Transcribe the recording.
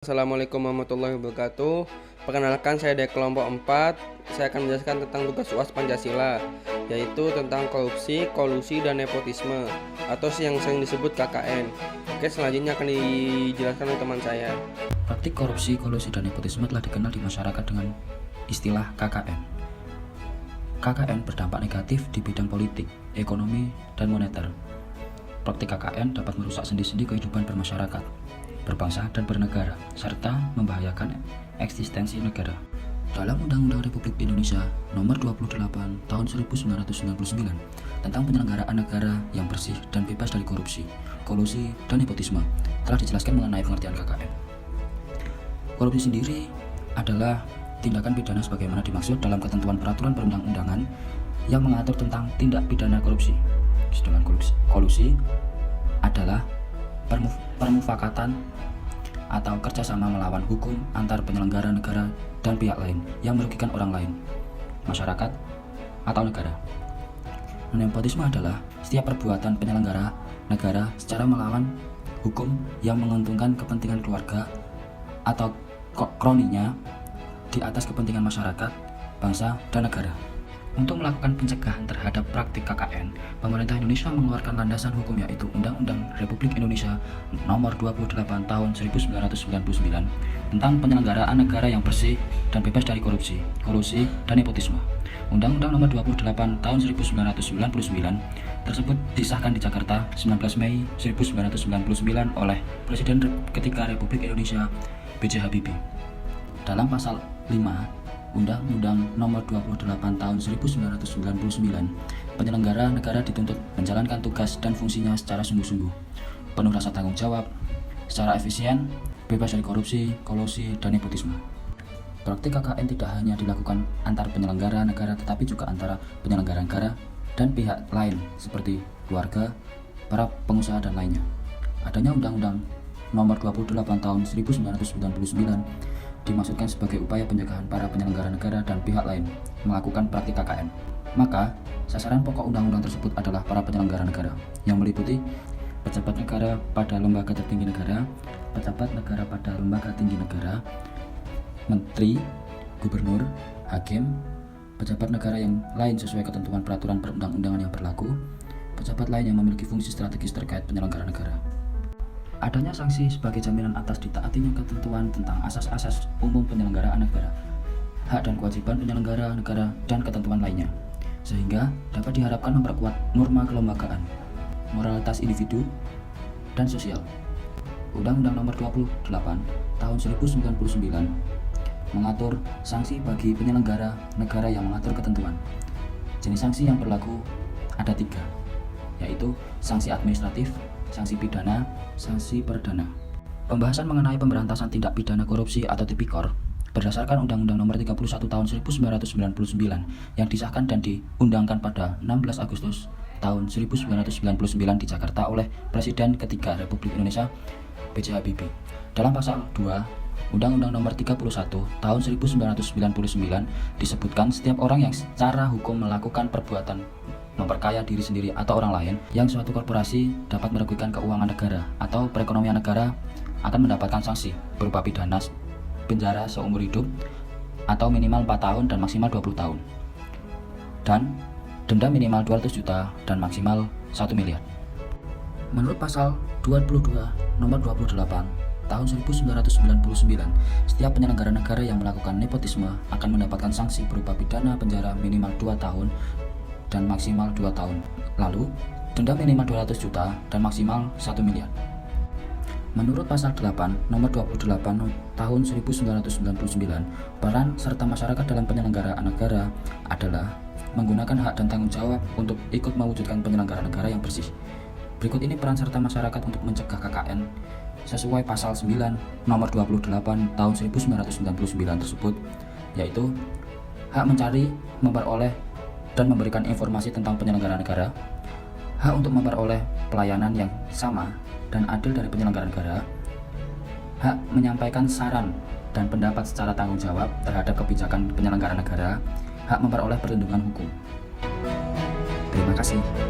Assalamualaikum warahmatullahi wabarakatuh. Perkenalkan, saya dari kelompok 4. Saya akan menjelaskan tentang tugas UAS Pancasila, yaitu tentang korupsi, kolusi, dan nepotisme, atau yang sering disebut KKN. Oke, selanjutnya akan dijelaskan oleh teman saya. Praktik korupsi, kolusi, dan nepotisme telah dikenal di masyarakat dengan istilah KKN. KKN berdampak negatif di bidang politik, ekonomi, dan moneter. Praktik KKN dapat merusak sendi-sendi kehidupan bermasyarakat, berbangsa, dan bernegara, serta membahayakan eksistensi negara. Dalam Undang-Undang Republik Indonesia Nomor 28 Tahun 1999 tentang penyelenggaraan negara yang bersih dan bebas dari korupsi, kolusi, dan nepotisme telah dijelaskan mengenai pengertian KKN. Korupsi sendiri adalah tindakan pidana sebagaimana dimaksud dalam ketentuan peraturan perundang-undangan yang mengatur tentang tindak pidana korupsi. Sedangkan kolusi adalah permufakatan atau kerjasama melawan hukum antar penyelenggara negara dan pihak lain yang merugikan orang lain, masyarakat, atau negara. Nepotisme adalah setiap perbuatan penyelenggara negara secara melawan hukum yang menguntungkan kepentingan keluarga atau kroninya di atas kepentingan masyarakat, bangsa, dan negara. Untuk melakukan pencegahan terhadap praktik KKN, pemerintah Indonesia mengeluarkan landasan hukum yaitu Undang-Undang Republik Indonesia Nomor 28 Tahun 1999 tentang penyelenggaraan negara yang bersih dan bebas dari korupsi, kolusi, dan nepotisme. Undang-Undang Nomor 28 Tahun 1999 tersebut disahkan di Jakarta 19 Mei 1999 oleh Presiden ketiga Republik Indonesia B.J. Habibie. Dalam pasal 5 Undang-Undang Nomor 28 Tahun 1999, penyelenggara negara dituntut menjalankan tugas dan fungsinya secara sungguh-sungguh, penuh rasa tanggung jawab, secara efisien, bebas dari korupsi, kolusi, dan nepotisme. Praktik KKN tidak hanya dilakukan antar penyelenggara negara tetapi juga antara penyelenggara negara dan pihak lain seperti keluarga, para pengusaha, dan lainnya. Adanya Undang-Undang Nomor 28 Tahun 1999 dimaksudkan sebagai upaya pencegahan para penyelenggara negara dan pihak lain melakukan praktik KKN. Maka, sasaran pokok undang-undang tersebut adalah para penyelenggara negara yang meliputi pejabat negara pada lembaga tertinggi negara, pejabat negara pada lembaga tinggi negara, menteri, gubernur, hakim, pejabat negara yang lain sesuai ketentuan peraturan perundang-undangan yang berlaku, pejabat lain yang memiliki fungsi strategis terkait penyelenggara negara. Adanya sanksi sebagai jaminan atas ditaatinya ketentuan tentang asas-asas umum penyelenggaraan negara, hak dan kewajiban penyelenggara negara, dan ketentuan lainnya, sehingga dapat diharapkan memperkuat norma kelembagaan, moralitas individu, dan sosial. Undang-Undang Nomor 28 Tahun 1999 mengatur sanksi bagi penyelenggara negara yang mengatur ketentuan. Jenis sanksi yang berlaku ada 3, yaitu sanksi administratif, sanksi pidana, sanksi perdana. Pembahasan mengenai pemberantasan tindak pidana korupsi atau Tipikor berdasarkan Undang-Undang Nomor 31 Tahun 1999 yang disahkan dan diundangkan pada 16 Agustus tahun 1999 di Jakarta oleh Presiden ketiga Republik Indonesia B.J. Habibie. Dalam pasal 2 Undang-Undang Nomor 31 Tahun 1999 disebutkan setiap orang yang secara hukum melakukan perbuatan memperkaya diri sendiri atau orang lain yang suatu korporasi dapat merugikan keuangan negara atau perekonomian negara akan mendapatkan sanksi berupa pidana penjara seumur hidup atau minimal 4 tahun dan maksimal 20 tahun dan denda minimal 200 juta dan maksimal 1 miliar. Menurut pasal 22 Nomor 28 Tahun 1999, setiap penyelenggara negara yang melakukan nepotisme akan mendapatkan sanksi berupa pidana penjara minimal 2 tahun dan maksimal 2 tahun, lalu denda minimal 200 juta dan maksimal 1 miliar. Menurut pasal 8 Nomor 28 Tahun 1999, peran serta masyarakat dalam penyelenggaraan negara adalah menggunakan hak dan tanggung jawab untuk ikut mewujudkan penyelenggaraan negara yang bersih. Berikut ini peran serta masyarakat untuk mencegah KKN sesuai pasal 9 Nomor 28 Tahun 1999 tersebut, yaitu hak mencari, memperoleh, dan memberikan informasi tentang penyelenggaraan negara, hak untuk memperoleh pelayanan yang sama dan adil dari penyelenggara negara, hak menyampaikan saran dan pendapat secara tanggung jawab terhadap kebijakan penyelenggara negara, hak memperoleh perlindungan hukum. Terima kasih.